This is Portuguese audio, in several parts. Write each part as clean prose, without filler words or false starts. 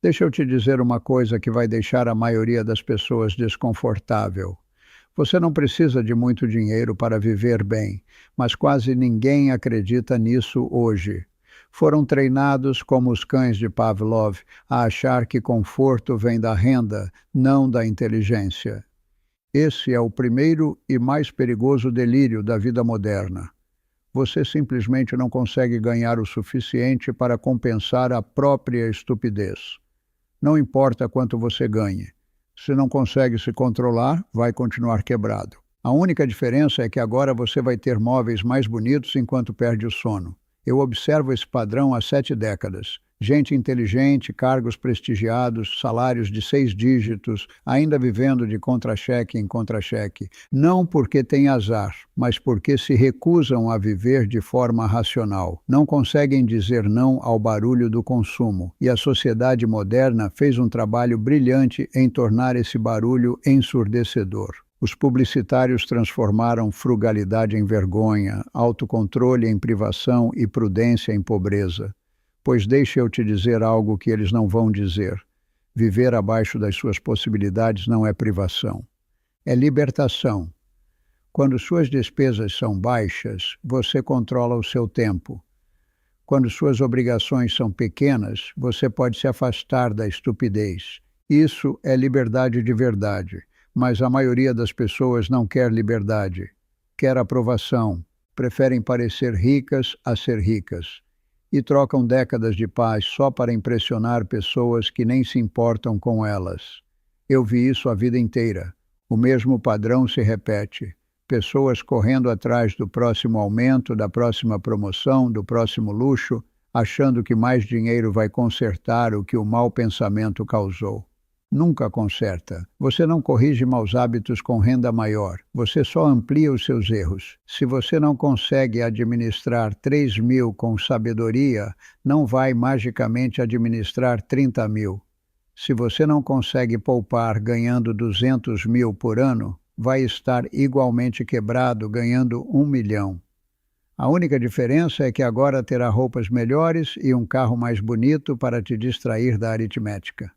Deixa eu te dizer uma coisa que vai deixar a maioria das pessoas desconfortável. Você não precisa de muito dinheiro para viver bem, mas quase ninguém acredita nisso hoje. Foram treinados como os cães de Pavlov a achar que conforto vem da renda, não da inteligência. Esse é o primeiro e mais perigoso delírio da vida moderna. Você simplesmente não consegue ganhar o suficiente para compensar a própria estupidez. Não importa quanto você ganhe. Se não consegue se controlar, vai continuar quebrado. A única diferença é que agora você vai ter móveis mais bonitos enquanto perde o sono. Eu observo esse padrão há 7 décadas. Gente inteligente, cargos prestigiados, salários de 6 dígitos, ainda vivendo de contra-cheque em contra-cheque. Não porque têm azar, mas porque se recusam a viver de forma racional. Não conseguem dizer não ao barulho do consumo. E a sociedade moderna fez um trabalho brilhante em tornar esse barulho ensurdecedor. Os publicitários transformaram frugalidade em vergonha, autocontrole em privação e prudência em pobreza. Pois deixe eu te dizer algo que eles não vão dizer. Viver abaixo das suas possibilidades não é privação. É libertação. Quando suas despesas são baixas, você controla o seu tempo. Quando suas obrigações são pequenas, você pode se afastar da estupidez. Isso é liberdade de verdade. Mas a maioria das pessoas não quer liberdade. Quer aprovação. Preferem parecer ricas a ser ricas. E trocam décadas de paz só para impressionar pessoas que nem se importam com elas. Eu vi isso a vida inteira. O mesmo padrão se repete. Pessoas correndo atrás do próximo aumento, da próxima promoção, do próximo luxo, achando que mais dinheiro vai consertar o que o mau pensamento causou. Nunca conserta. Você não corrige maus hábitos com renda maior. Você só amplia os seus erros. Se você não consegue administrar 3.000 com sabedoria, não vai magicamente administrar 30.000. Se você não consegue poupar ganhando 200.000 por ano, vai estar igualmente quebrado ganhando 1 milhão. A única diferença é que agora terá roupas melhores e um carro mais bonito para te distrair da aritmética.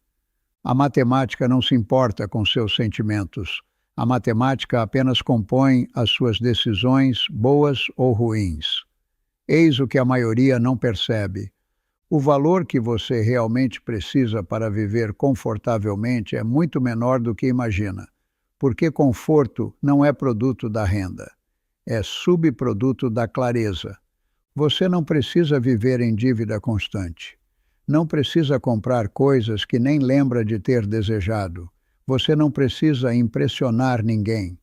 A matemática não se importa com seus sentimentos. A matemática apenas compõe as suas decisões, boas ou ruins. Eis o que a maioria não percebe. O valor que você realmente precisa para viver confortavelmente é muito menor do que imagina, porque conforto não é produto da renda, é subproduto da clareza. Você não precisa viver em dívida constante. Não precisa comprar coisas que nem lembra de ter desejado. Você não precisa impressionar ninguém.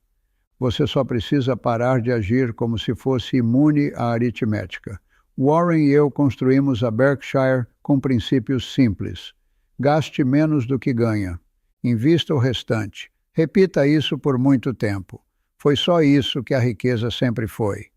Você só precisa parar de agir como se fosse imune à aritmética. Warren e eu construímos a Berkshire com princípios simples. Gaste menos do que ganha. Invista o restante. Repita isso por muito tempo. Foi só isso que a riqueza sempre foi.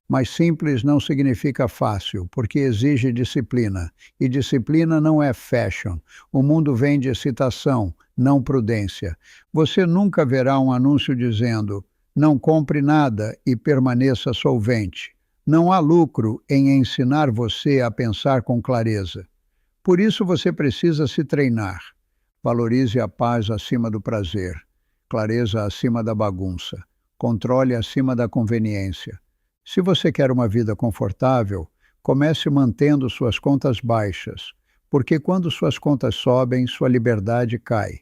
Mas simples não significa fácil, porque exige disciplina. E disciplina não é fashion. O mundo vende excitação, não prudência. Você nunca verá um anúncio dizendo: não compre nada e permaneça solvente. Não há lucro em ensinar você a pensar com clareza. Por isso você precisa se treinar. Valorize a paz acima do prazer, clareza acima da bagunça, controle acima da conveniência. Se você quer uma vida confortável, comece mantendo suas contas baixas, porque quando suas contas sobem, sua liberdade cai.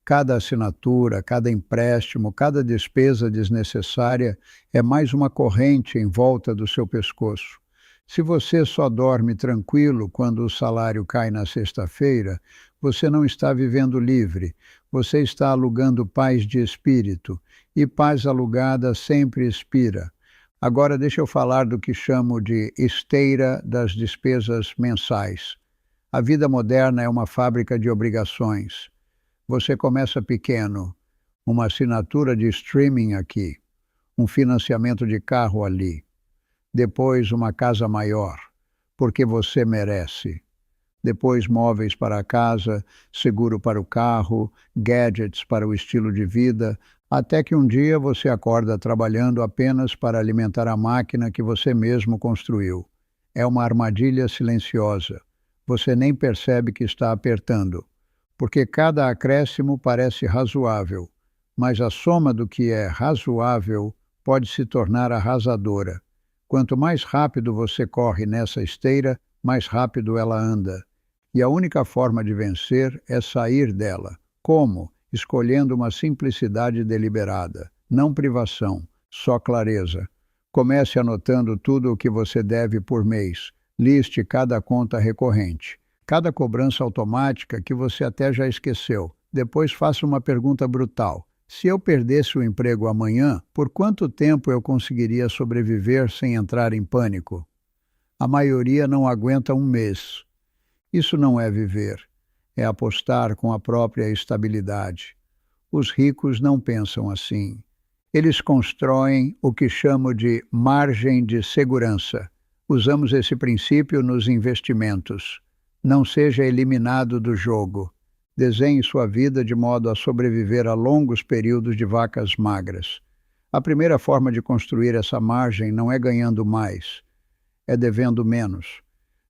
Cada assinatura, cada empréstimo, cada despesa desnecessária é mais uma corrente em volta do seu pescoço. Se você só dorme tranquilo quando o salário cai na sexta-feira, você não está vivendo livre, você está alugando paz de espírito, e paz alugada sempre expira. Agora deixa eu falar do que chamo de esteira das despesas mensais. A vida moderna é uma fábrica de obrigações. Você começa pequeno, uma assinatura de streaming aqui, um financiamento de carro ali, depois uma casa maior, porque você merece. Depois móveis para a casa, seguro para o carro, gadgets para o estilo de vida, até que um dia você acorda trabalhando apenas para alimentar a máquina que você mesmo construiu. É uma armadilha silenciosa. Você nem percebe que está apertando. porque cada acréscimo parece razoável, mas a soma do que é razoável pode se tornar arrasadora. Quanto mais rápido você corre nessa esteira, mais rápido ela anda. E a única forma de vencer é sair dela. Como? Escolhendo uma simplicidade deliberada, não privação, só clareza. Comece anotando tudo o que você deve por mês. Liste cada conta recorrente, cada cobrança automática que você até já esqueceu. Depois faça uma pergunta brutal. Se eu perdesse o emprego amanhã, por quanto tempo eu conseguiria sobreviver sem entrar em pânico? A maioria não aguenta um mês. Isso não é viver, é apostar com a própria estabilidade. Os ricos não pensam assim. Eles constroem o que chamo de margem de segurança. Usamos esse princípio nos investimentos. Não seja eliminado do jogo. Desenhe sua vida de modo a sobreviver a longos períodos de vacas magras. A primeira forma de construir essa margem não é ganhando mais, é devendo menos.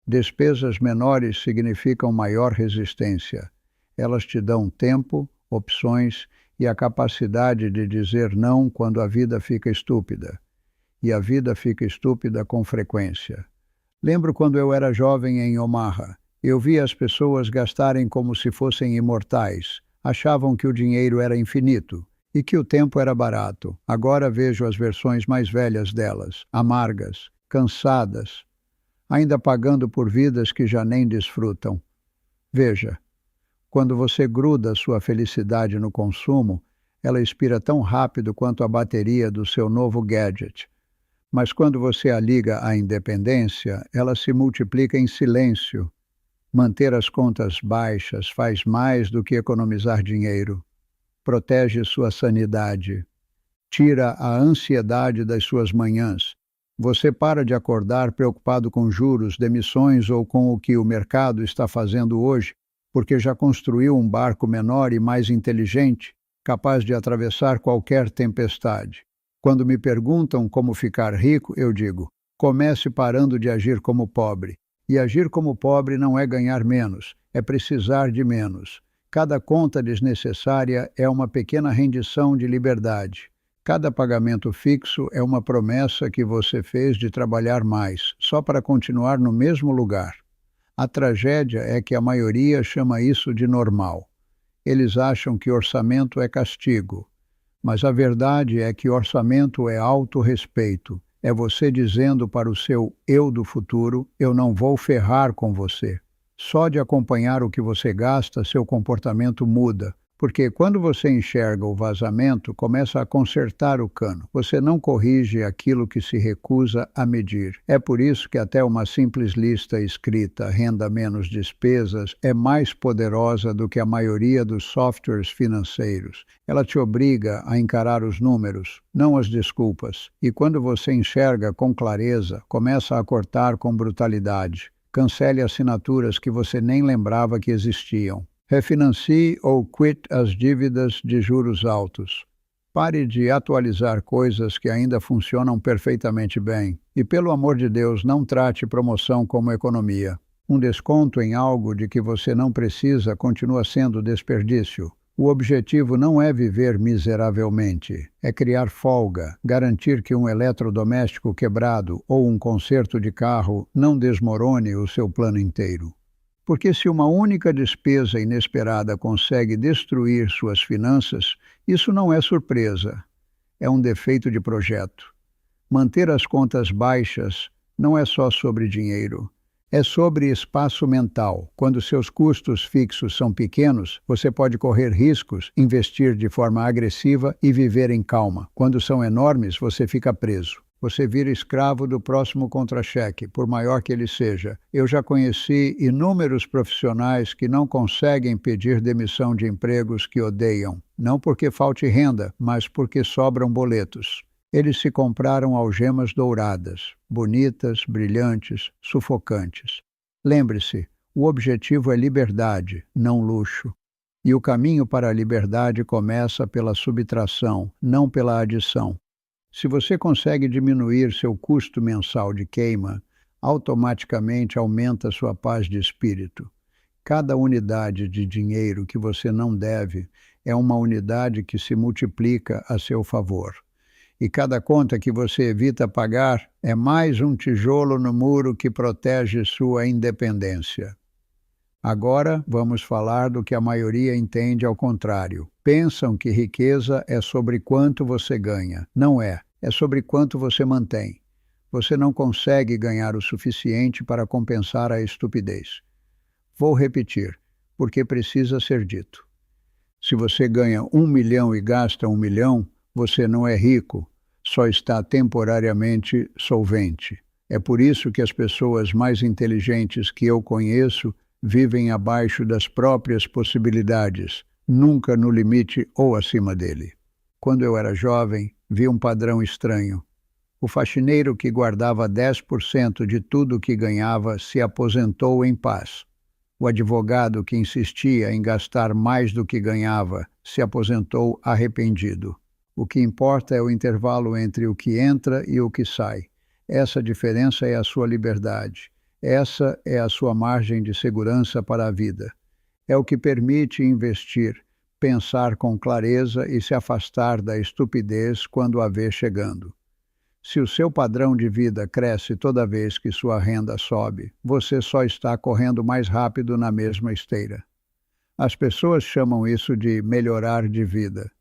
Despesas menores significam maior resistência. Elas te dão tempo, opções e a capacidade de dizer não quando a vida fica estúpida. E a vida fica estúpida com frequência. Lembro quando eu era jovem em Omaha. Eu via as pessoas gastarem como se fossem imortais. Achavam que o dinheiro era infinito e que o tempo era barato. Agora vejo as versões mais velhas delas, amargas, cansadas, ainda pagando por vidas que já nem desfrutam. Veja, quando você gruda sua felicidade no consumo, ela expira tão rápido quanto a bateria do seu novo gadget. Mas quando você a liga à independência, ela se multiplica em silêncio. Manter as contas baixas faz mais do que economizar dinheiro. Protege sua sanidade. Tira a ansiedade das suas manhãs. Você para de acordar preocupado com juros, demissões ou com o que o mercado está fazendo hoje, porque já construiu um barco menor e mais inteligente, capaz de atravessar qualquer tempestade. Quando me perguntam como ficar rico, eu digo: comece parando de agir como pobre. E agir como pobre não é ganhar menos, é precisar de menos. Cada conta desnecessária é uma pequena rendição de liberdade. Cada pagamento fixo é uma promessa que você fez de trabalhar mais, só para continuar no mesmo lugar. A tragédia é que a maioria chama isso de normal. Eles acham que orçamento é castigo. Mas a verdade é que orçamento é autorrespeito. É você dizendo para o seu eu do futuro: eu não vou ferrar com você. Só de acompanhar o que você gasta, seu comportamento muda. Porque quando você enxerga o vazamento, começa a consertar o cano. Você não corrige aquilo que se recusa a medir. É por isso que até uma simples lista escrita, renda menos despesas, é mais poderosa do que a maioria dos softwares financeiros. Ela te obriga a encarar os números, não as desculpas. E quando você enxerga com clareza, começa a cortar com brutalidade. Cancele assinaturas que você nem lembrava que existiam. Refinancie ou quite as dívidas de juros altos. Pare de atualizar coisas que ainda funcionam perfeitamente bem. E, pelo amor de Deus, não trate promoção como economia. Um desconto em algo de que você não precisa continua sendo desperdício. O objetivo não é viver miseravelmente, é criar folga, garantir que um eletrodoméstico quebrado ou um conserto de carro não desmorone o seu plano inteiro. Porque se uma única despesa inesperada consegue destruir suas finanças, isso não é surpresa, é um defeito de projeto. Manter as contas baixas não é só sobre dinheiro, é sobre espaço mental. Quando seus custos fixos são pequenos, você pode correr riscos, investir de forma agressiva e viver em calma. Quando são enormes, você fica preso. Você vira escravo do próximo contra-cheque, por maior que ele seja. Eu já conheci inúmeros profissionais que não conseguem pedir demissão de empregos que odeiam, não porque falte renda, mas porque sobram boletos. Eles se compraram algemas douradas, bonitas, brilhantes, sufocantes. Lembre-se, o objetivo é liberdade, não luxo. E o caminho para a liberdade começa pela subtração, não pela adição. Se você consegue diminuir seu custo mensal de queima, automaticamente aumenta sua paz de espírito. Cada unidade de dinheiro que você não deve é uma unidade que se multiplica a seu favor. E cada conta que você evita pagar é mais um tijolo no muro que protege sua independência. Agora vamos falar do que a maioria entende ao contrário. Pensam que riqueza é sobre quanto você ganha. Não é. É sobre quanto você mantém. Você não consegue ganhar o suficiente para compensar a estupidez. Vou repetir, porque precisa ser dito. Se você ganha 1 milhão e gasta 1 milhão, você não é rico, só está temporariamente solvente. É por isso que as pessoas mais inteligentes que eu conheço vivem abaixo das próprias possibilidades, nunca no limite ou acima dele. Quando eu era jovem, vi um padrão estranho. O faxineiro que guardava 10% de tudo que ganhava se aposentou em paz. O advogado que insistia em gastar mais do que ganhava se aposentou arrependido. O que importa é o intervalo entre o que entra e o que sai. Essa diferença é a sua liberdade. Essa é a sua margem de segurança para a vida. É o que permite investir, pensar com clareza e se afastar da estupidez quando a vê chegando. Se o seu padrão de vida cresce toda vez que sua renda sobe, você só está correndo mais rápido na mesma esteira. As pessoas chamam isso de melhorar de vida.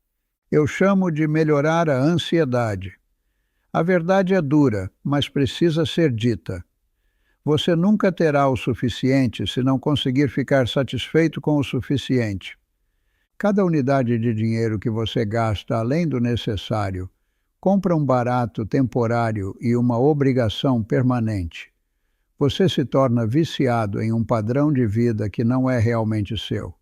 Eu chamo de melhorar a ansiedade. A verdade é dura, mas precisa ser dita. Você nunca terá o suficiente se não conseguir ficar satisfeito com o suficiente. Cada unidade de dinheiro que você gasta além do necessário compra um barato temporário e uma obrigação permanente. Você se torna viciado em um padrão de vida que não é realmente seu.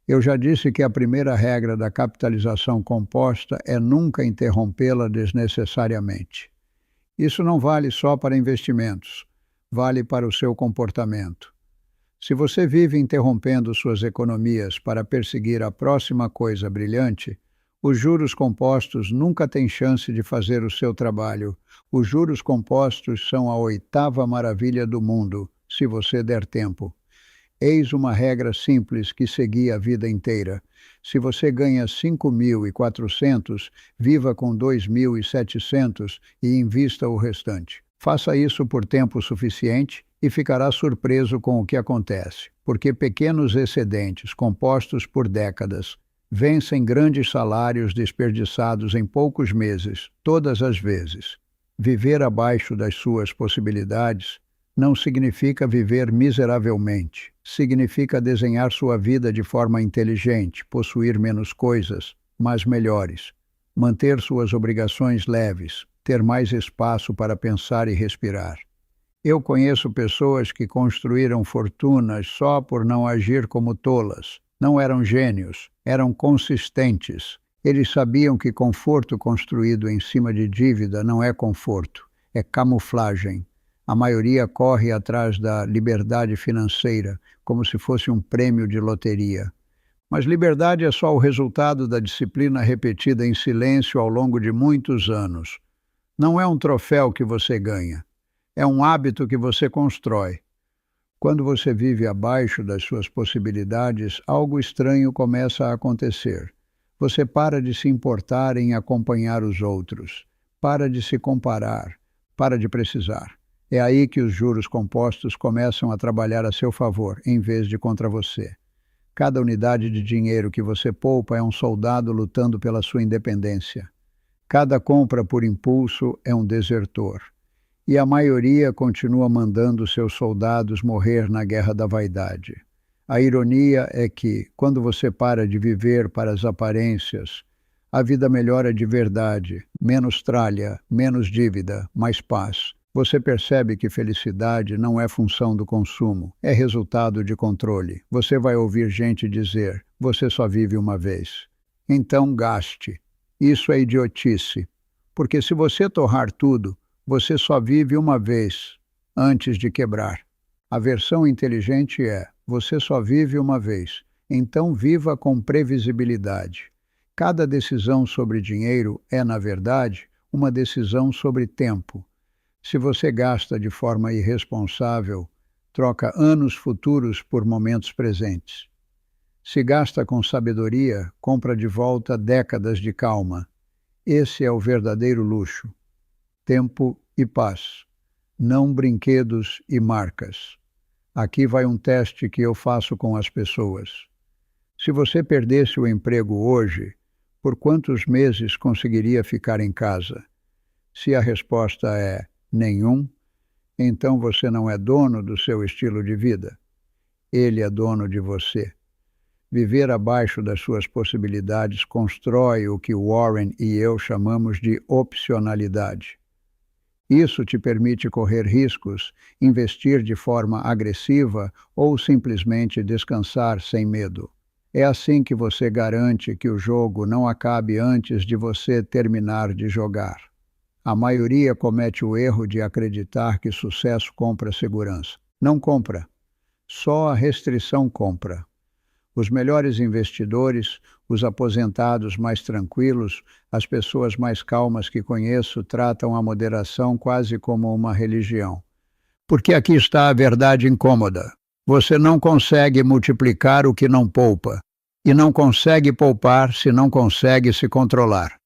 Eu já disse que a primeira regra da capitalização composta é nunca interrompê-la desnecessariamente. Isso não vale só para investimentos, vale para o seu comportamento. Se você vive interrompendo suas economias para perseguir a próxima coisa brilhante, os juros compostos nunca têm chance de fazer o seu trabalho. Os juros compostos são a 8ª maravilha do mundo, se você der tempo. Eis uma regra simples que segui a vida inteira. Se você ganha 5.400, viva com 2.700 e invista o restante. Faça isso por tempo suficiente e ficará surpreso com o que acontece, porque pequenos excedentes compostos por décadas vencem grandes salários desperdiçados em poucos meses, todas as vezes. Viver abaixo das suas possibilidades não significa viver miseravelmente. Significa desenhar sua vida de forma inteligente, possuir menos coisas, mas melhores. Manter suas obrigações leves, ter mais espaço para pensar e respirar. Eu conheço pessoas que construíram fortunas só por não agir como tolas. Não eram gênios, eram consistentes. Eles sabiam que conforto construído em cima de dívida não é conforto, é camuflagem. A maioria corre atrás da liberdade financeira, como se fosse um prêmio de loteria. Mas liberdade é só o resultado da disciplina repetida em silêncio ao longo de muitos anos. Não é um troféu que você ganha, é um hábito que você constrói. Quando você vive abaixo das suas possibilidades, algo estranho começa a acontecer. Você para de se importar em acompanhar os outros, para de se comparar, para de precisar. É aí que os juros compostos começam a trabalhar a seu favor, em vez de contra você. Cada unidade de dinheiro que você poupa é um soldado lutando pela sua independência. Cada compra por impulso é um desertor. E a maioria continua mandando seus soldados morrer na guerra da vaidade. A ironia é que, quando você para de viver para as aparências, a vida melhora de verdade, menos tralha, menos dívida, mais paz. Você percebe que felicidade não é função do consumo, é resultado de controle. Você vai ouvir gente dizer, você só vive uma vez. Então gaste. Isso é idiotice, porque se você torrar tudo, você só vive uma vez, antes de quebrar. A versão inteligente é, você só vive uma vez, então viva com previsibilidade. Cada decisão sobre dinheiro é, na verdade, uma decisão sobre tempo. Se você gasta de forma irresponsável, troca anos futuros por momentos presentes. Se gasta com sabedoria, compra de volta décadas de calma. Esse é o verdadeiro luxo. Tempo e paz, não brinquedos e marcas. Aqui vai um teste que eu faço com as pessoas. Se você perdesse o emprego hoje, por quantos meses conseguiria ficar em casa? Se a resposta é nenhum, então você não é dono do seu estilo de vida. Ele é dono de você. Viver abaixo das suas possibilidades constrói o que Warren e eu chamamos de opcionalidade. Isso te permite correr riscos, investir de forma agressiva ou simplesmente descansar sem medo. É assim que você garante que o jogo não acabe antes de você terminar de jogar. A maioria comete o erro de acreditar que sucesso compra segurança. Não compra. Só a restrição compra. Os melhores investidores, os aposentados mais tranquilos, as pessoas mais calmas que conheço tratam a moderação quase como uma religião. Porque aqui está a verdade incômoda. Você não consegue multiplicar o que não poupa, e não consegue poupar se não consegue se controlar.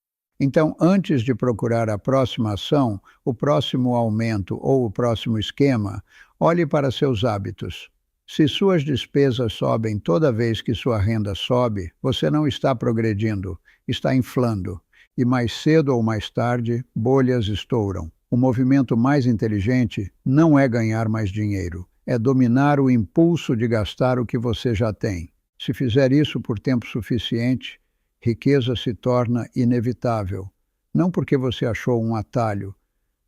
Então, antes de procurar a próxima ação, o próximo aumento ou o próximo esquema, olhe para seus hábitos. Se suas despesas sobem toda vez que sua renda sobe, você não está progredindo, está inflando. E mais cedo ou mais tarde, bolhas estouram. O movimento mais inteligente não é ganhar mais dinheiro, é dominar o impulso de gastar o que você já tem. Se fizer isso por tempo suficiente, riqueza se torna inevitável. Não porque você achou um atalho,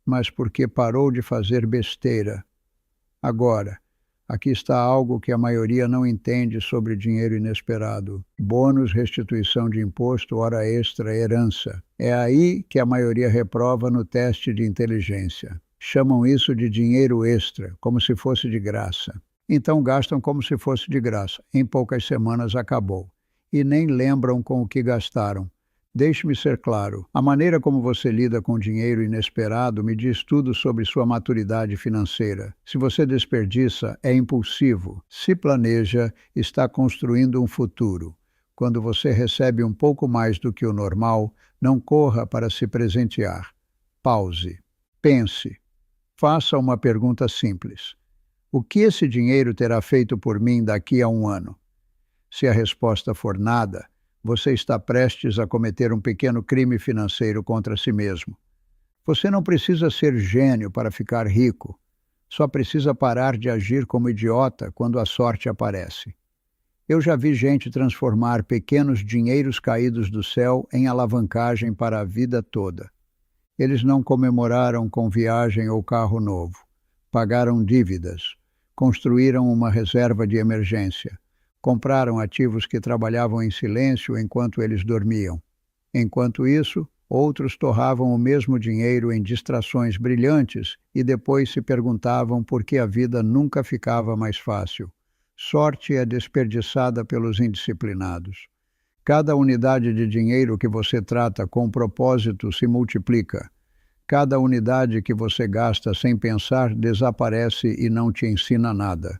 mas porque parou de fazer besteira. Agora, aqui está algo que a maioria não entende sobre dinheiro inesperado. Bônus, restituição de imposto, hora extra, herança. É aí que a maioria reprova no teste de inteligência. Chamam isso de dinheiro extra, como se fosse de graça. Então gastam como se fosse de graça. Em poucas semanas acabou. E nem lembram com o que gastaram. Deixe-me ser claro, a maneira como você lida com dinheiro inesperado me diz tudo sobre sua maturidade financeira. Se você desperdiça, é impulsivo. Se planeja, está construindo um futuro. Quando você recebe um pouco mais do que o normal, não corra para se presentear. Pause. Pense. Faça uma pergunta simples. O que esse dinheiro terá feito por mim daqui a um ano? Se a resposta for nada, você está prestes a cometer um pequeno crime financeiro contra si mesmo. Você não precisa ser gênio para ficar rico. Só precisa parar de agir como idiota quando a sorte aparece. Eu já vi gente transformar pequenos dinheiros caídos do céu em alavancagem para a vida toda. Eles não comemoraram com viagem ou carro novo. Pagaram dívidas. Construíram uma reserva de emergência. Compraram ativos que trabalhavam em silêncio enquanto eles dormiam. Enquanto isso, outros torravam o mesmo dinheiro em distrações brilhantes e depois se perguntavam por que a vida nunca ficava mais fácil. Sorte é desperdiçada pelos indisciplinados. Cada unidade de dinheiro que você trata com propósito se multiplica. Cada unidade que você gasta sem pensar desaparece e não te ensina nada.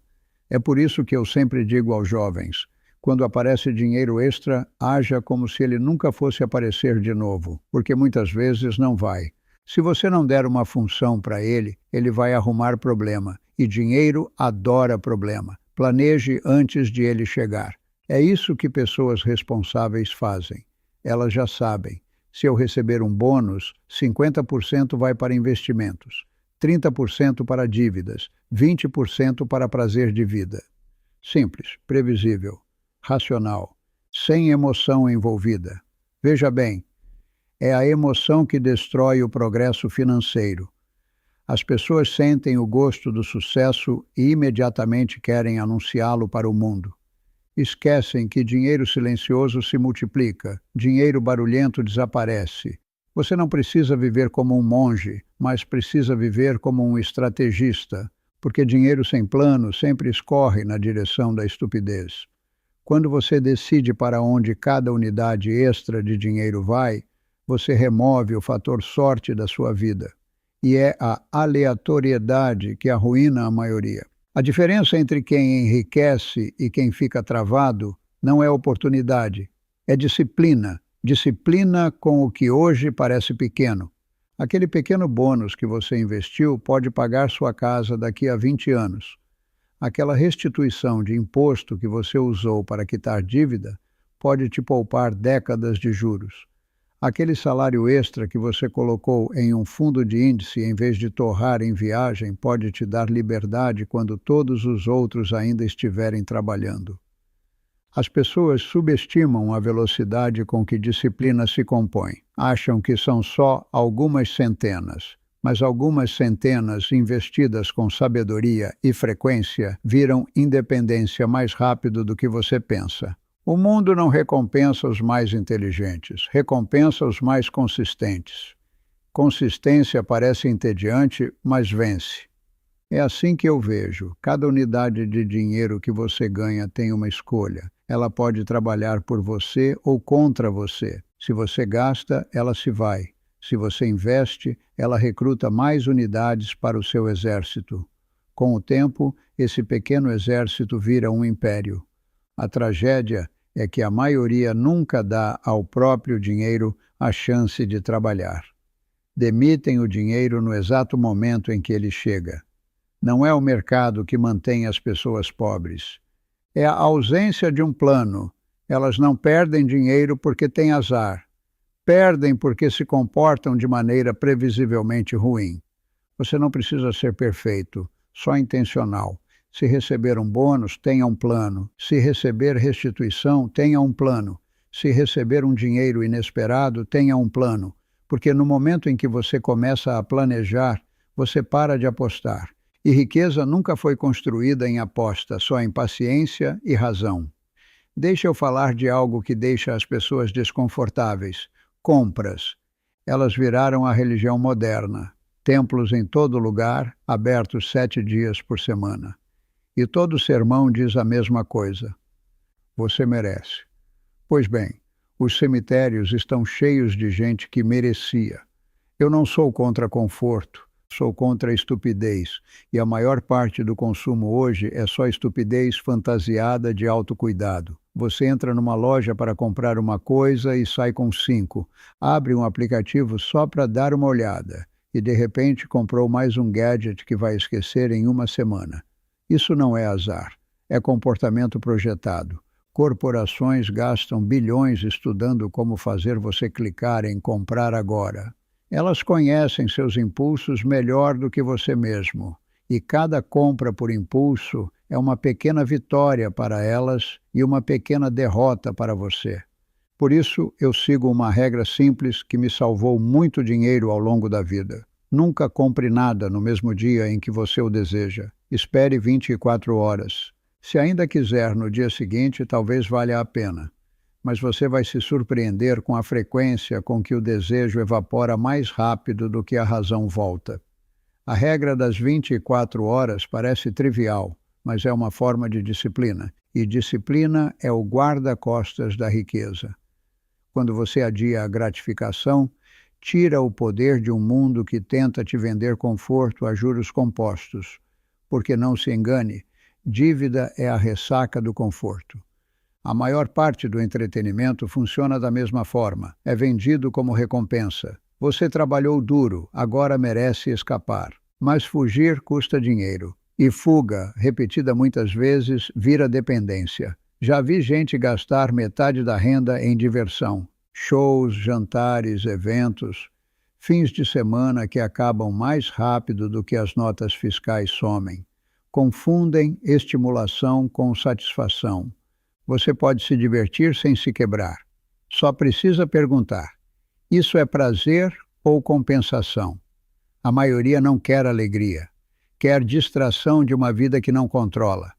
É por isso que eu sempre digo aos jovens, quando aparece dinheiro extra, haja como se ele nunca fosse aparecer de novo, porque muitas vezes não vai. Se você não der uma função para ele, ele vai arrumar problema, e dinheiro adora problema. Planeje antes de ele chegar. É isso que pessoas responsáveis fazem. Elas já sabem. Se eu receber um bônus, 50% vai para investimentos, 30% para dívidas, 20% para prazer de vida. Simples, previsível, racional, sem emoção envolvida. Veja bem, é a emoção que destrói o progresso financeiro. As pessoas sentem o gosto do sucesso e imediatamente querem anunciá-lo para o mundo. Esquecem que dinheiro silencioso se multiplica, dinheiro barulhento desaparece. Você não precisa viver como um monge, mas precisa viver como um estrategista, porque dinheiro sem plano sempre escorre na direção da estupidez. Quando você decide para onde cada unidade extra de dinheiro vai, você remove o fator sorte da sua vida. E é a aleatoriedade que arruína a maioria. A diferença entre quem enriquece e quem fica travado não é oportunidade, é disciplina. Disciplina com o que hoje parece pequeno. Aquele pequeno bônus que você investiu pode pagar sua casa daqui a 20 anos. Aquela restituição de imposto que você usou para quitar dívida pode te poupar décadas de juros. Aquele salário extra que você colocou em um fundo de índice em vez de torrar em viagem pode te dar liberdade quando todos os outros ainda estiverem trabalhando. As pessoas subestimam a velocidade com que disciplina se compõe. Acham que são só algumas centenas, mas algumas centenas investidas com sabedoria e frequência viram independência mais rápido do que você pensa. O mundo não recompensa os mais inteligentes, recompensa os mais consistentes. Consistência parece entediante, mas vence. É assim que eu vejo. Cada unidade de dinheiro que você ganha tem uma escolha. Ela pode trabalhar por você ou contra você. Se você gasta, ela se vai. Se você investe, ela recruta mais unidades para o seu exército. Com o tempo, esse pequeno exército vira um império. A tragédia é que a maioria nunca dá ao próprio dinheiro a chance de trabalhar. Demitem o dinheiro no exato momento em que ele chega. Não é o mercado que mantém as pessoas pobres. É a ausência de um plano. Elas não perdem dinheiro porque têm azar. Perdem porque se comportam de maneira previsivelmente ruim. Você não precisa ser perfeito, só intencional. Se receber um bônus, tenha um plano. Se receber restituição, tenha um plano. Se receber um dinheiro inesperado, tenha um plano. Porque no momento em que você começa a planejar, você para de apostar. E riqueza nunca foi construída em aposta, só em paciência e razão. Deixa eu falar de algo que deixa as pessoas desconfortáveis. Compras. Elas viraram a religião moderna. Templos em todo lugar, abertos 7 dias por semana. E todo sermão diz a mesma coisa. Você merece. Pois bem, os cemitérios estão cheios de gente que merecia. Eu não sou contra conforto, sou contra a estupidez. E a maior parte do consumo hoje é só estupidez fantasiada de autocuidado. Você entra numa loja para comprar uma coisa e sai com 5. Abre um aplicativo só para dar uma olhada. E de repente comprou mais um gadget que vai esquecer em uma semana. Isso não é azar, é comportamento projetado. Corporações gastam bilhões estudando como fazer você clicar em comprar agora. Elas conhecem seus impulsos melhor do que você mesmo. E cada compra por impulso é uma pequena vitória para elas e uma pequena derrota para você. Por isso, eu sigo uma regra simples que me salvou muito dinheiro ao longo da vida. Nunca compre nada no mesmo dia em que você o deseja. Espere 24 horas. Se ainda quiser no dia seguinte, talvez valha a pena. Mas você vai se surpreender com a frequência com que o desejo evapora mais rápido do que a razão volta. A regra das 24 horas parece trivial, mas é uma forma de disciplina. E disciplina é o guarda-costas da riqueza. Quando você adia a gratificação, tira o poder de um mundo que tenta te vender conforto a juros compostos. Porque não se engane, dívida é a ressaca do conforto. A maior parte do entretenimento funciona da mesma forma. É vendido como recompensa. Você trabalhou duro, agora merece escapar. Mas fugir custa dinheiro. E fuga, repetida muitas vezes, vira dependência. Já vi gente gastar metade da renda em diversão. Shows, jantares, eventos. Fins de semana que acabam mais rápido do que as notas fiscais somem. Confundem estimulação com satisfação. Você pode se divertir sem se quebrar. Só precisa perguntar: isso é prazer ou compensação? A maioria não quer alegria. Quer distração de uma vida que não controla.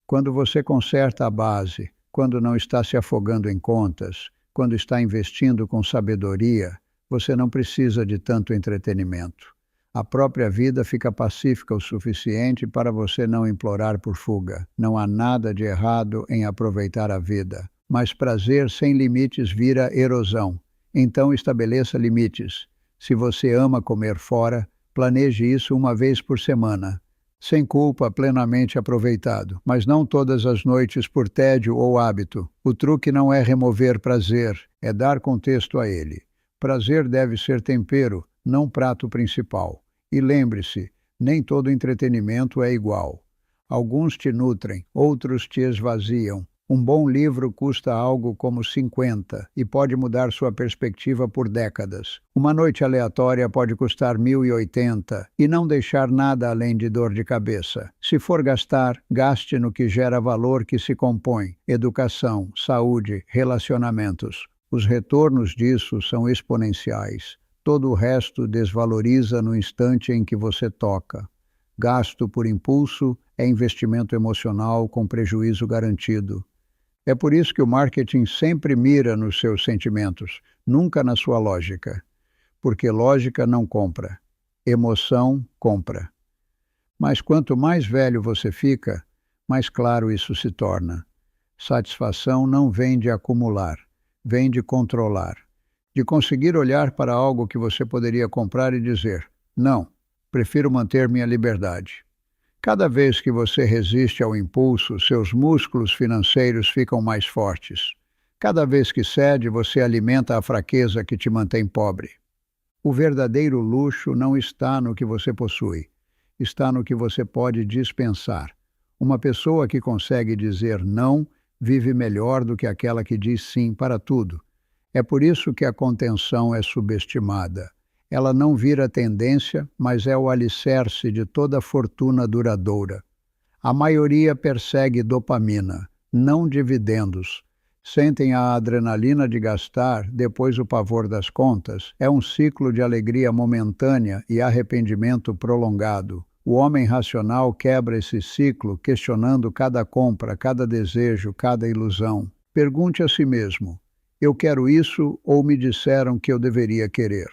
Quando você conserta a base, quando não está se afogando em contas, quando está investindo com sabedoria, você não precisa de tanto entretenimento. A própria vida fica pacífica o suficiente para você não implorar por fuga. Não há nada de errado em aproveitar a vida. Mas prazer sem limites vira erosão. Então estabeleça limites. Se você ama comer fora, planeje isso uma vez por semana. sem culpa, plenamente aproveitado, mas não todas as noites por tédio ou hábito. O truque não é remover prazer, é dar contexto a ele. Prazer deve ser tempero, não prato principal. E lembre-se, nem todo entretenimento é igual. Alguns te nutrem, outros te esvaziam. Um bom livro custa algo como 50 e pode mudar sua perspectiva por décadas. Uma noite aleatória pode custar 1.080 e não deixar nada além de dor de cabeça. Se for gastar, gaste no que gera valor que se compõe: educação, saúde, relacionamentos. Os retornos disso são exponenciais. Todo o resto desvaloriza no instante em que você toca. Gasto por impulso é investimento emocional com prejuízo garantido. É por isso que o marketing sempre mira nos seus sentimentos, nunca na sua lógica. Porque lógica não compra, emoção compra. Mas quanto mais velho você fica, mais claro isso se torna. Satisfação não vem de acumular, vem de controlar. De conseguir olhar para algo que você poderia comprar e dizer: não, prefiro manter minha liberdade. Cada vez que você resiste ao impulso, seus músculos financeiros ficam mais fortes. Cada vez que cede, você alimenta a fraqueza que te mantém pobre. O verdadeiro luxo não está no que você possui, está no que você pode dispensar. Uma pessoa que consegue dizer não vive melhor do que aquela que diz sim para tudo. É por isso que a contenção é subestimada. Ela não vira tendência, mas é o alicerce de toda fortuna duradoura. A maioria persegue dopamina, não dividendos. Sentem a adrenalina de gastar, depois o pavor das contas. É um ciclo de alegria momentânea e arrependimento prolongado. O homem racional quebra esse ciclo, questionando cada compra, cada desejo, cada ilusão. Pergunte a si mesmo: eu quero isso ou me disseram que eu deveria querer?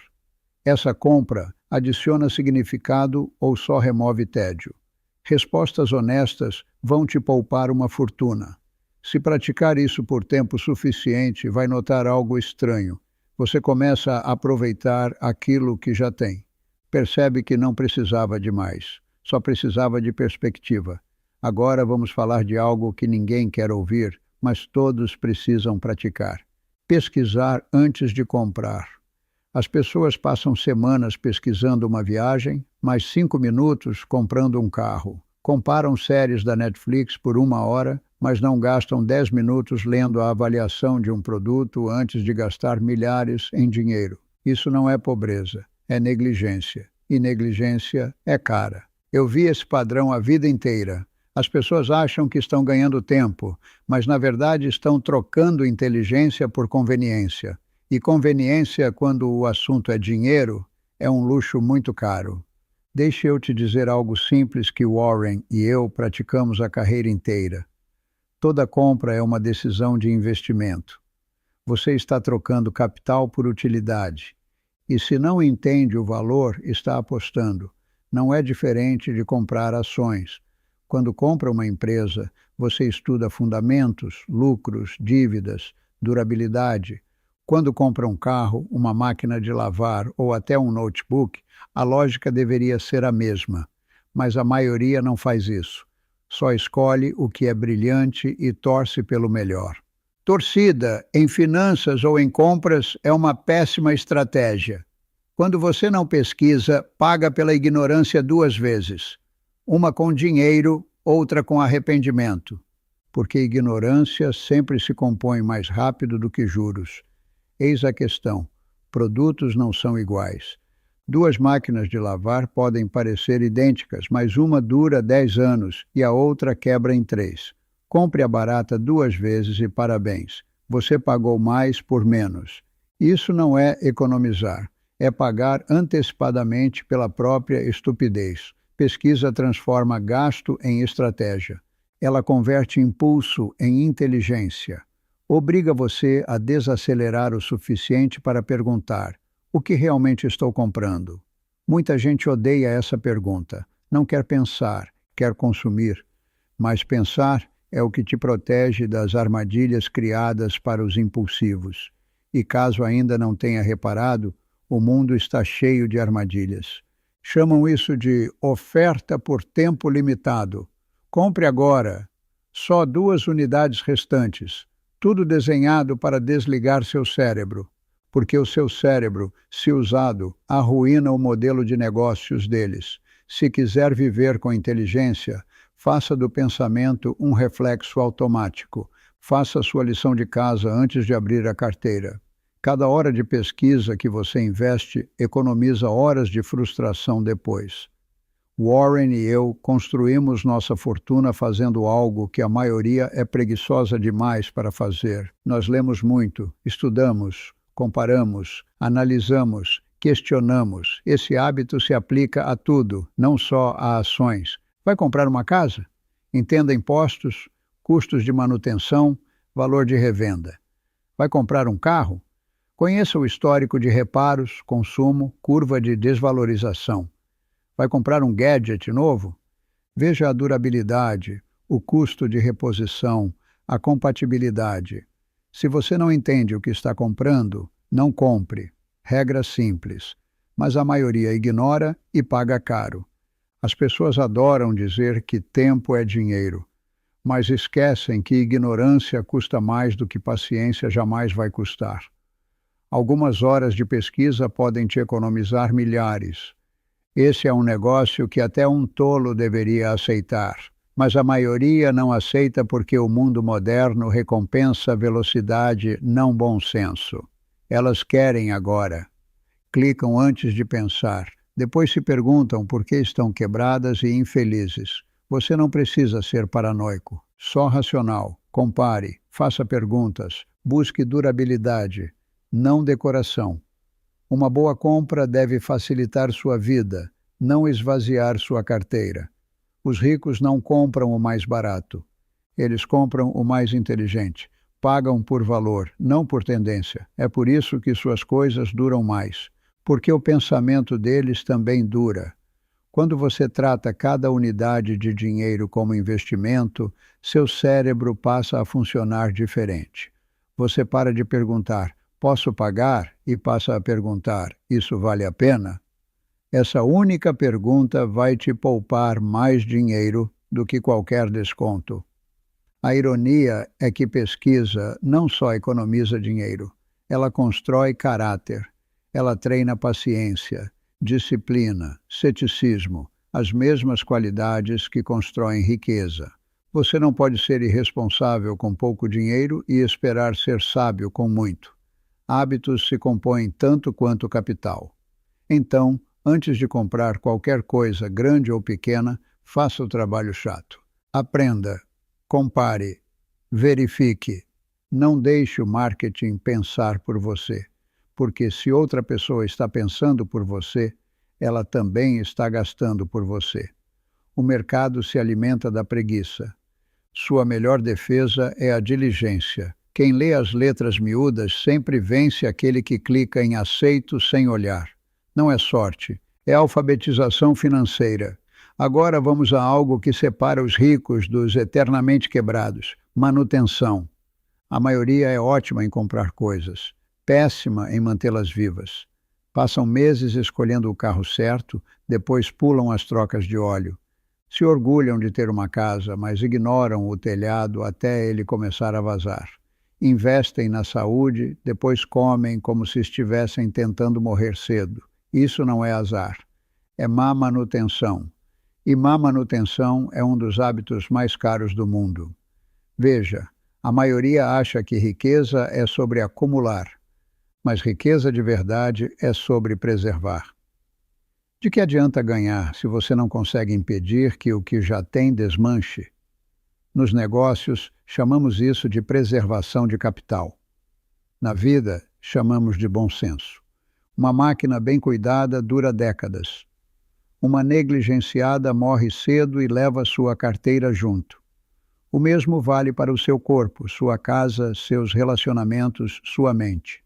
Essa compra adiciona significado ou só remove tédio? Respostas honestas vão te poupar uma fortuna. Se praticar isso por tempo suficiente, vai notar algo estranho. Você começa a aproveitar aquilo que já tem. Percebe que não precisava de mais, só precisava de perspectiva. Agora vamos falar de algo que ninguém quer ouvir, mas todos precisam praticar. Pesquisar antes de comprar. As pessoas passam semanas pesquisando uma viagem, mais 5 minutos comprando um carro. Comparam séries da Netflix por 1 hora, mas não gastam 10 minutos lendo a avaliação de um produto antes de gastar milhares em dinheiro. Isso não é pobreza, é negligência. E negligência é cara. Eu vi esse padrão a vida inteira. As pessoas acham que estão ganhando tempo, mas na verdade estão trocando inteligência por conveniência. E conveniência, quando o assunto é dinheiro, é um luxo muito caro. Deixe eu te dizer algo simples que Warren e eu praticamos a carreira inteira. Toda compra é uma decisão de investimento. Você está trocando capital por utilidade. E se não entende o valor, está apostando. Não é diferente de comprar ações. Quando compra uma empresa, você estuda fundamentos, lucros, dívidas, durabilidade. Quando compra um carro, uma máquina de lavar ou até um notebook, a lógica deveria ser a mesma, mas a maioria não faz isso. Só escolhe o que é brilhante e torce pelo melhor. Torcida, em finanças ou em compras, é uma péssima estratégia. Quando você não pesquisa, paga pela ignorância 2 vezes. Uma com dinheiro, outra com arrependimento. Porque ignorância sempre se compõe mais rápido do que juros. Eis a questão: produtos não são iguais. 2 máquinas de lavar podem parecer idênticas, mas uma dura 10 anos e a outra quebra em 3. Compre a barata 2 vezes e parabéns. Você pagou mais por menos. Isso não é economizar, é pagar antecipadamente pela própria estupidez. Pesquisa transforma gasto em estratégia. Ela converte impulso em inteligência. Obriga você a desacelerar o suficiente para perguntar: o que realmente estou comprando? Muita gente odeia essa pergunta. Não quer pensar, quer consumir. Mas pensar é o que te protege das armadilhas criadas para os impulsivos. E caso ainda não tenha reparado, o mundo está cheio de armadilhas. Chamam isso de oferta por tempo limitado. Compre agora. Só 2 unidades restantes. Tudo desenhado para desligar seu cérebro. Porque o seu cérebro, se usado, arruína o modelo de negócios deles. Se quiser viver com inteligência, faça do pensamento um reflexo automático. Faça sua lição de casa antes de abrir a carteira. Cada hora de pesquisa que você investe economiza horas de frustração depois. Warren e eu construímos nossa fortuna fazendo algo que a maioria é preguiçosa demais para fazer. Nós lemos muito, estudamos, comparamos, analisamos, questionamos. Esse hábito se aplica a tudo, não só a ações. Vai comprar uma casa? Entenda impostos, custos de manutenção, valor de revenda. Vai comprar um carro? Conheça o histórico de reparos, consumo, curva de desvalorização. Vai comprar um gadget novo? Veja a durabilidade, o custo de reposição, a compatibilidade. Se você não entende o que está comprando, não compre. Regra simples. Mas a maioria ignora e paga caro. As pessoas adoram dizer que tempo é dinheiro, mas esquecem que ignorância custa mais do que paciência jamais vai custar. Algumas horas de pesquisa podem te economizar milhares. Esse é um negócio que até um tolo deveria aceitar, mas a maioria não aceita porque o mundo moderno recompensa velocidade, não bom senso. Elas querem agora. Clicam antes de pensar. Depois se perguntam por que estão quebradas e infelizes. Você não precisa ser paranoico, só racional. Compare, faça perguntas, busque durabilidade, não decoração. Uma boa compra deve facilitar sua vida, não esvaziar sua carteira. Os ricos não compram o mais barato. Eles compram o mais inteligente. Pagam por valor, não por tendência. É por isso que suas coisas duram mais. Porque o pensamento deles também dura. Quando você trata cada unidade de dinheiro como investimento, seu cérebro passa a funcionar diferente. Você para de perguntar, posso pagar? E passa a perguntar, isso vale a pena? Essa única pergunta vai te poupar mais dinheiro do que qualquer desconto. A ironia é que pesquisa não só economiza dinheiro, ela constrói caráter, ela treina paciência, disciplina, ceticismo, as mesmas qualidades que constroem riqueza. Você não pode ser irresponsável com pouco dinheiro e esperar ser sábio com muito. Hábitos se compõem tanto quanto capital. Então, antes de comprar qualquer coisa, grande ou pequena, faça o trabalho chato. Aprenda, compare, verifique. Não deixe o marketing pensar por você, porque se outra pessoa está pensando por você, ela também está gastando por você. O mercado se alimenta da preguiça. Sua melhor defesa é a diligência. Quem lê as letras miúdas sempre vence aquele que clica em aceito sem olhar. Não é sorte, é alfabetização financeira. Agora vamos a algo que separa os ricos dos eternamente quebrados: manutenção. A maioria é ótima em comprar coisas, péssima em mantê-las vivas. Passam meses escolhendo o carro certo, depois pulam as trocas de óleo. Se orgulham de ter uma casa, mas ignoram o telhado até ele começar a vazar. Investem na saúde, depois comem como se estivessem tentando morrer cedo. Isso não é azar, é má manutenção. E má manutenção é um dos hábitos mais caros do mundo. Veja, a maioria acha que riqueza é sobre acumular, mas riqueza de verdade é sobre preservar. De que adianta ganhar se você não consegue impedir que o que já tem desmanche? Nos negócios, chamamos isso de preservação de capital. Na vida, chamamos de bom senso. Uma máquina bem cuidada dura décadas. Uma negligenciada morre cedo e leva sua carteira junto. O mesmo vale para o seu corpo, sua casa, seus relacionamentos, sua mente.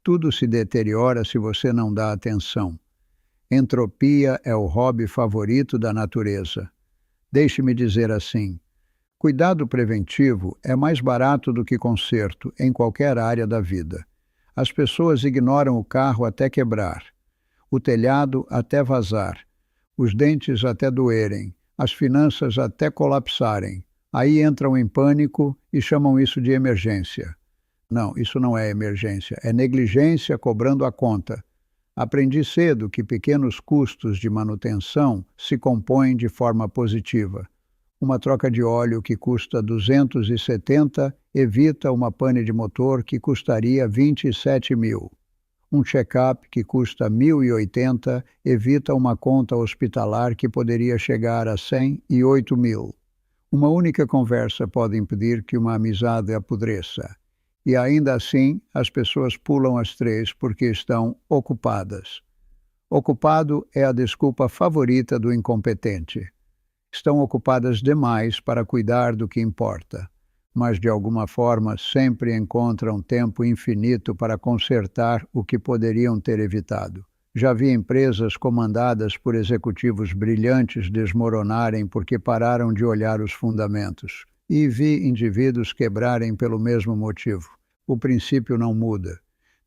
Tudo se deteriora se você não dá atenção. Entropia é o hobby favorito da natureza. Deixe-me dizer assim: cuidado preventivo é mais barato do que conserto em qualquer área da vida. As pessoas ignoram o carro até quebrar. o telhado até vazar, os dentes até doerem, as finanças até colapsarem. Aí entram em pânico e chamam isso de emergência. Não, isso não é emergência, é negligência cobrando a conta. Aprendi cedo que pequenos custos de manutenção se compõem de forma positiva. Uma troca de óleo que custa 270 evita uma pane de motor que custaria 27 mil. Um check-up que custa 1.080 evita uma conta hospitalar que poderia chegar a 108 mil. Uma única conversa pode impedir que uma amizade apodreça. E ainda assim, as pessoas pulam as três porque estão ocupadas. Ocupado é a desculpa favorita do incompetente. Estão ocupadas demais para cuidar do que importa, mas de alguma forma sempre encontram tempo infinito para consertar o que poderiam ter evitado. Já vi empresas comandadas por executivos brilhantes desmoronarem porque pararam de olhar os fundamentos. E vi indivíduos quebrarem pelo mesmo motivo. O princípio não muda.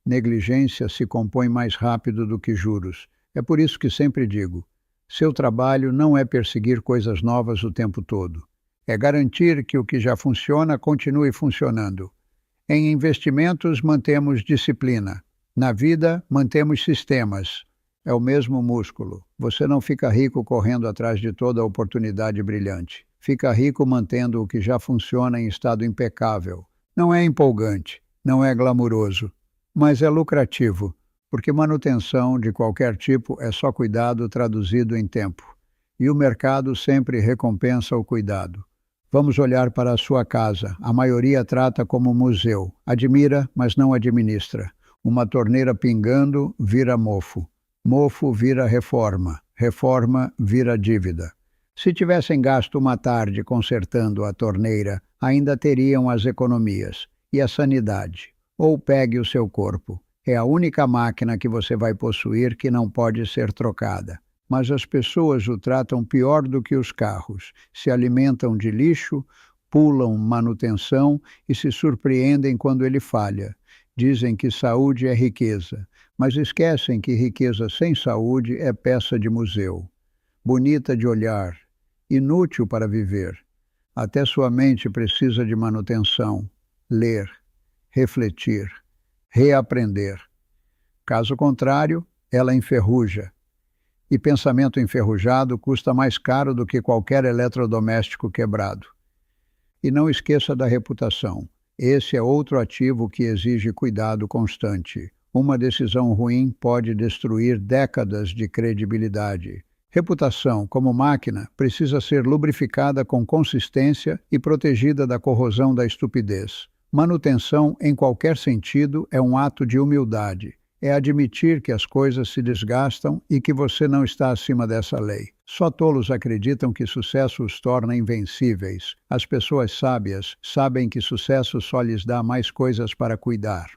Negligência se compõe mais rápido do que juros. É por isso que sempre digo: seu trabalho não é perseguir coisas novas o tempo todo. É garantir que o que já funciona continue funcionando. Em investimentos, mantemos disciplina. Na vida, mantemos sistemas. É o mesmo músculo. Você não fica rico correndo atrás de toda oportunidade brilhante. Fica rico mantendo o que já funciona em estado impecável. Não é empolgante, não é glamuroso, mas é lucrativo, porque manutenção de qualquer tipo é só cuidado traduzido em tempo. E o mercado sempre recompensa o cuidado. Vamos olhar para a sua casa. A maioria trata como museu. Admira, mas não administra. Uma torneira pingando vira mofo. Mofo vira reforma. Reforma vira dívida. Se tivessem gasto uma tarde consertando a torneira, ainda teriam as economias e a sanidade. Ou pegue o seu corpo. É a única máquina que você vai possuir que não pode ser trocada. Mas as pessoas o tratam pior do que os carros. Se alimentam de lixo, pulam manutenção e se surpreendem quando ele falha. Dizem que saúde é riqueza, mas esquecem que riqueza sem saúde é peça de museu. Bonita de olhar, inútil para viver. Até sua mente precisa de manutenção, ler, refletir, reaprender. Caso contrário, ela enferruja. E pensamento enferrujado custa mais caro do que qualquer eletrodoméstico quebrado. E não esqueça da reputação. Esse é outro ativo que exige cuidado constante. Uma decisão ruim pode destruir décadas de credibilidade. Reputação, como máquina, precisa ser lubrificada com consistência e protegida da corrosão da estupidez. Manutenção, em qualquer sentido, é um ato de humildade. É admitir que as coisas se desgastam e que você não está acima dessa lei. Só tolos acreditam que sucesso os torna invencíveis. As pessoas sábias sabem que sucesso só lhes dá mais coisas para cuidar.